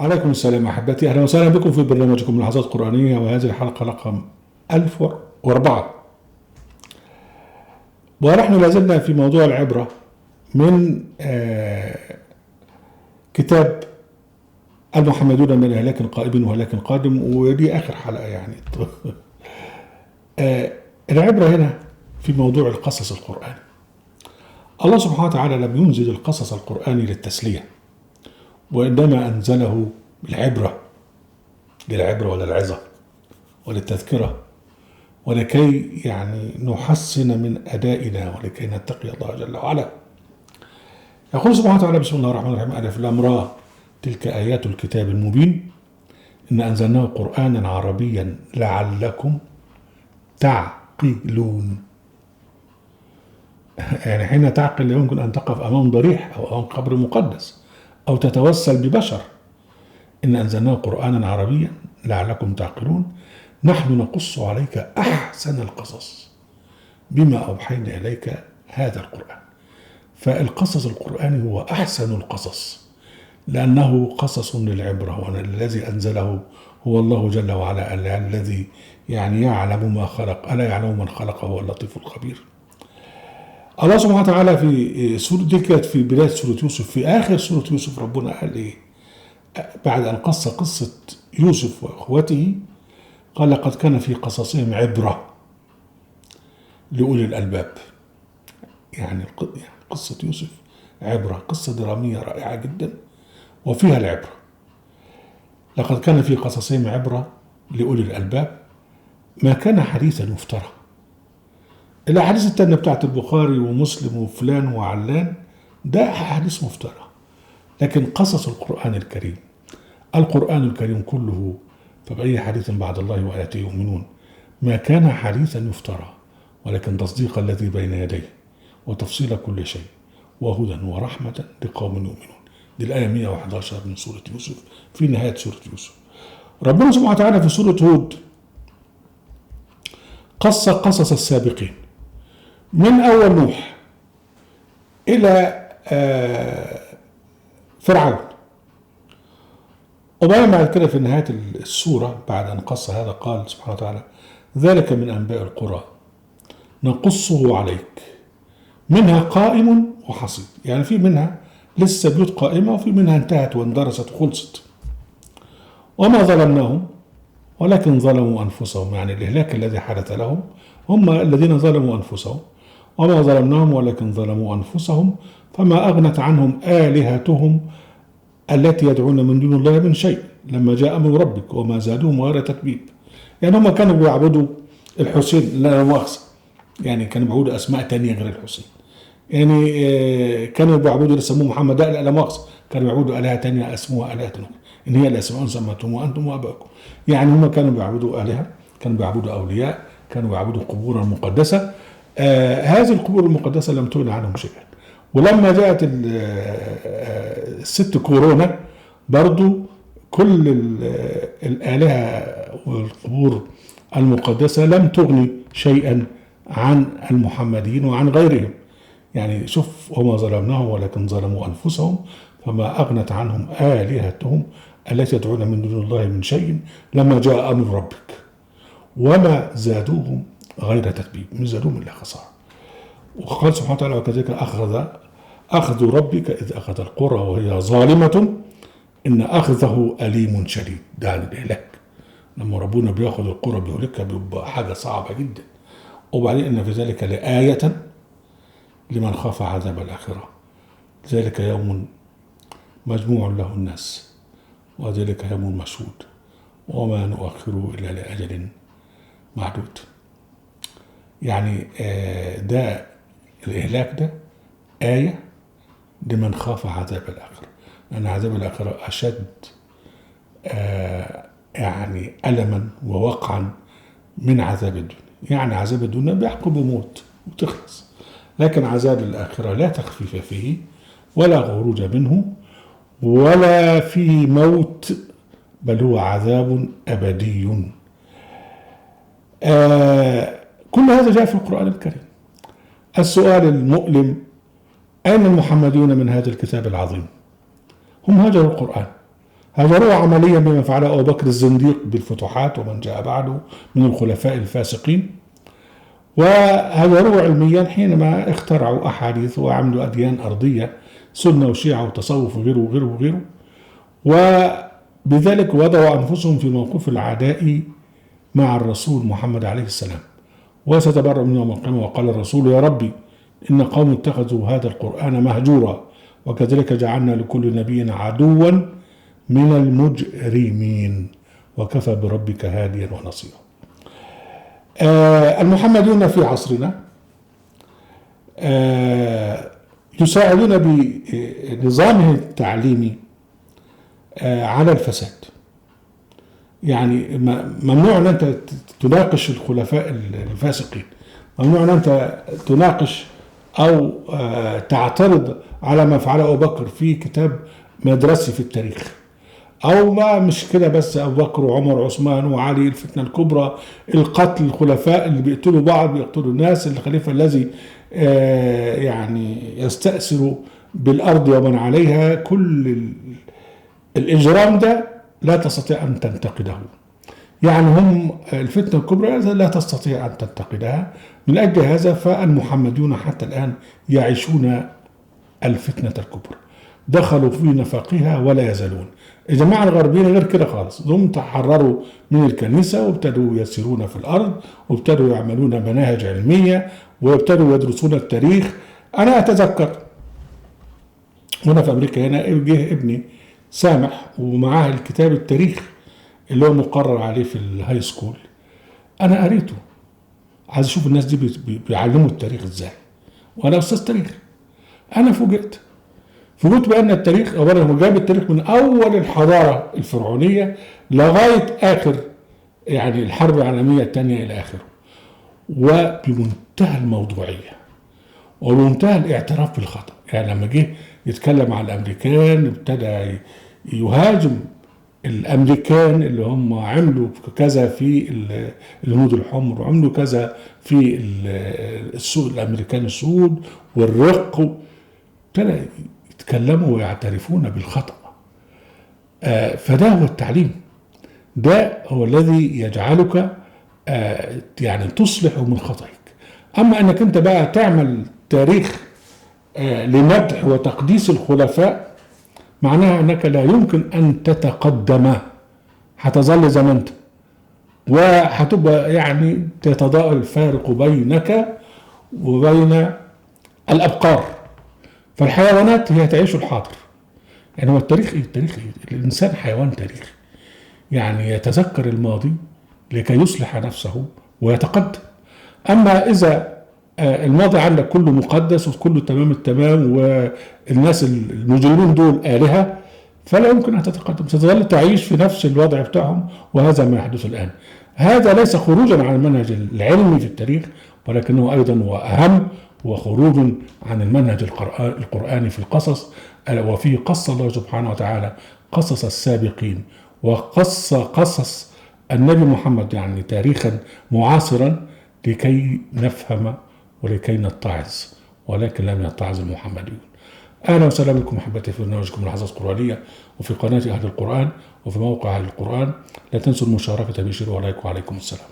عليكم السلام أحبتي، أهلا وسهلا بكم في برنامجكم لحظات قرآنية، وهذه الحلقة رقم 1004. ونحن لازلنا في موضوع العبرة من كتاب المحمدون من هلاك قائم وهلاك قادم، ودي آخر حلقة يعني. العبرة هنا في موضوع القصص القرآني. الله سبحانه وتعالى لم ينزل القصص القرآني للتسلية، وإنما أنزله للعبرة وللعظة وللتذكرة، ولكي يعني نحسن من أدائنا ولكي نتقي الله جل وعلا. يقول سبحانه وتعالى: بسم الله الرحمن الرحيم، ألف لام را، تلك آيات الكتاب المبين، إن أنزلناه قرآنا عربيا لعلكم تعقلون. يعني حين تعقل لا يمكن أن تقف أمام ضريح أو أمام قبر مقدس أو تتوسل ببشر. إن أنزلناه قرآنا عربيا لعلكم تعقلون، نحن نقص عليك أحسن القصص بما أوحينا إليك هذا القرآن. فالقصص القرآني هو أحسن القصص، لأنه قصص للعبرة، وأن الذي أنزله هو الله جل وعلا، الذي يعني يعلم ما خلق، ألا يعلم من خلق هو اللطيف الخبير. الله سبحانه وتعالى في سورة دي كانت في بداية سورة يوسف، في آخر سورة يوسف ربنا قال إيه بعد أن قص قصة يوسف وإخوته؟ قال: لقد كان في قصصهم عبرة لأولي الألباب. يعني قصة يوسف عبرة، قصة درامية رائعة جدا وفيها العبرة. لقد كان في قصصهم عبرة لأولي الألباب، ما كان حديثا يفترى. الأحاديث التانية بتاعت البخاري ومسلم وفلان وعلان ده أحاديث مفترى، لكن قصص القرآن الكريم، القرآن الكريم كله فبأي حديث بعد الله وآياته يؤمنون، ما كان حديثا يفترى، ولكن تصديق الذي بين يديه وتفصيل كل شيء وهدى ورحمة لقوم يؤمنون. دي الآية 111 من سورة يوسف، في نهاية سورة يوسف. ربنا سبحانه وتعالى في سورة هود قص قصص السابقين من أول نوح إلى فرعون، وبعدين بعد كده في نهاية السورة بعد أن قص هذا قال سبحانه وتعالى: ذلك من أنباء القرى نقصه عليك منها قائم وحصيد. يعني في منها لسه بيوت قائمة، وفي منها انتهت واندرست وخلصت. وما ظلمناهم ولكن ظلموا أنفسهم، يعني الإهلاك الذي حدث لهم هم الذين ظلموا أنفسهم. وما ظلمناهم ولكن ظلموا أنفسهم، فما أغنت عنهم آلهتهم التي يدعون من دون الله من شيء لما جاء أمر ربك وما زادوهم غير تتبيب. يعني هم كانوا بيعبدوا الحسين، لا مؤاخذة، يعني كانوا بيعبدوا أسماء تانية غير الحسين. يعني كانوا بيعبدوا يسموه محمد، لا مؤاخذة، كانوا بيعبدوا آلهة تانية اسموها آلهة إن هي الأسماء سميتم وأنتم وآباؤكم. يعني هم كانوا بيعبدوا آلهة، كانوا بيعبدوا أولياء، كانوا بيعبدوا قبورا مقدسة. هذه القبور المقدسة لم تغن عنهم شيئا. ولما جاءت الست كورونا برضو كل الآلهة والقبور المقدسة لم تغني شيئا عن المحمديين وعن غيرهم. يعني شوف: وما ظلمناهم ولكن ظلموا أنفسهم، فما أغنت عنهم آلهتهم التي يدعون من دون الله من شيء لما جاء أمر ربك وما زادوهم غير تتبيب، من زادوهم إلا خسارة. وقال سبحانه وتعالى: وكذلك أخذ ربك إذ أخذ القرى وهي ظالمة إن أخذه أليم شديد. ده عن الإهلاك، لما ربنا بياخذ القرى بيهلكها بيبقى حاجة صعبة جدا. وبعدين إن في ذلك لآية لمن خاف عذاب الآخرة، ذلك يوم مجموع له الناس وذلك يوم مشهود وما نؤخره إلا لأجل محدود. يعني ده الإهلاك ده آية لمن خاف عذاب الآخرة، لأن عذاب الآخرة أشد يعني ألما ووقعا من عذاب الدنيا. يعني عذاب الدنيا بيحكم بموت وتخلص، لكن عذاب الآخرة لا تخفيف فيه ولا خروج منه ولا في موت، بل هو عذاب أبدي. كل هذا جاء في القرآن الكريم. السؤال المؤلم: أين المحمديون من هذا الكتاب العظيم؟ هم هاجروا القرآن، هاجروه عمليا بما فعله أبو بكر الزنديق بالفتوحات ومن جاء بعده من الخلفاء الفاسقين، وهاجروه علميا حينما اخترعوا أحاديث وعملوا أديان أرضية، سنة وشيعة وتصوف وغيره وغيره وغيره، وبذلك وضعوا أنفسهم في موقف العداء مع الرسول محمد عليه السلام، وستبرأ من يوم القيامة. وقال الرسول: يا ربي إن قوم اتخذوا هذا القرآن مهجورا، وكذلك جعلنا لكل نبي عدوا من المجرمين، وكفى بربك هاديا ونصيرا. المحمديون في عصرنا يساعدون بنظامه التعليمي على الفساد. يعني ممنوع ان انت تناقش الخلفاء الفاسقين، ممنوع ان انت تناقش او تعترض على ما فعله ابو بكر في كتاب مدرسي في التاريخ، او ما مش كده بس، ابو بكر وعمر وعثمان وعلي، الفتنه الكبرى، القتل، الخلفاء اللي بيقتلوا بعض، بيقتلوا الناس، الخليفه الذي يعني يستأثر بالارض ومن عليها، كل الاجرام ده لا تستطيع ان تنتقده. يعني هم الفتنه الكبرى لا تستطيع ان تنتقدها. من اجل هذا فالمحمديون حتى الان يعيشون الفتنه الكبرى، دخلوا في نفاقها ولا يزالون. الجماعة الغربيين غير كده خالص، هم تحرروا من الكنيسة وابتدوا يسيرون في الأرض، وابتدوا يعملون مناهج علمية، وابتدوا يدرسون التاريخ. أنا أتذكر وأنا في أمريكا هنا جه ابني سامح ومعاه الكتاب التاريخ اللي هو مقرر عليه في الهاي سكول. أنا قريته، عايز أشوف الناس دي بيعلموا التاريخ إزاي، وأنا أستاذ تاريخ. أنا فوجئت بأن التاريخ أولا هو جاب التاريخ من أول الحضارة الفرعونية لغاية آخر يعني الحرب العالمية الثانية إلى آخره، وبمنتهى الموضوعية وبمنتهى الاعتراف بالخطأ. يعني لما جه يتكلم عن الأمريكان ابتدى يهاجم الأمريكان اللي هم عملوا كذا في الهنود الحمر، وعملوا كذا في السود، الأمريكان السود والرق، ابتدى يتكلموا ويعترفون بالخطأ. فده هو التعليم، ده هو الذي يجعلك يعني تصلح من خطئك. أما أنك أنت بقى تعمل تاريخ لمدح وتقديس الخلفاء، معناها أنك لا يمكن أن تتقدم، هتظل زي ما أنت، وهتبقى يعني يتضاءل الفارق بينك وبين الأبقار. فالحيوانات هي تعيش الحاضر. يعني هو التاريخ ايه؟ التاريخ ايه؟ الانسان حيوان تاريخي، يعني يتذكر الماضي لكي يصلح نفسه ويتقدم. اما اذا الماضي عندك كله مقدس وكله تمام التمام والناس المجرمين دول آلهة، فلا يمكن ان تتقدم، ستظل تعيش في نفس الوضع بتاعهم، وهذا ما يحدث الان. هذا ليس خروجا عن المنهج العلمي في التاريخ، ولكنه ايضا واهم وخروج عن المنهج القرآني في القصص، وفيه قص الله سبحانه وتعالى قصص السابقين، وقص قصص النبي محمد يعني تاريخا معاصرا لكي نفهم ولكي نتعظ، ولكن لم يتعظ المحمديون. أهلا وسهلا بكم أحبتي في برنامجكم ملاحظات قرآنية، وفي قناة أهل القرآن، وفي موقع أهل القرآن. لا تنسوا المشاركة بشير ولايك، وعليكم السلام.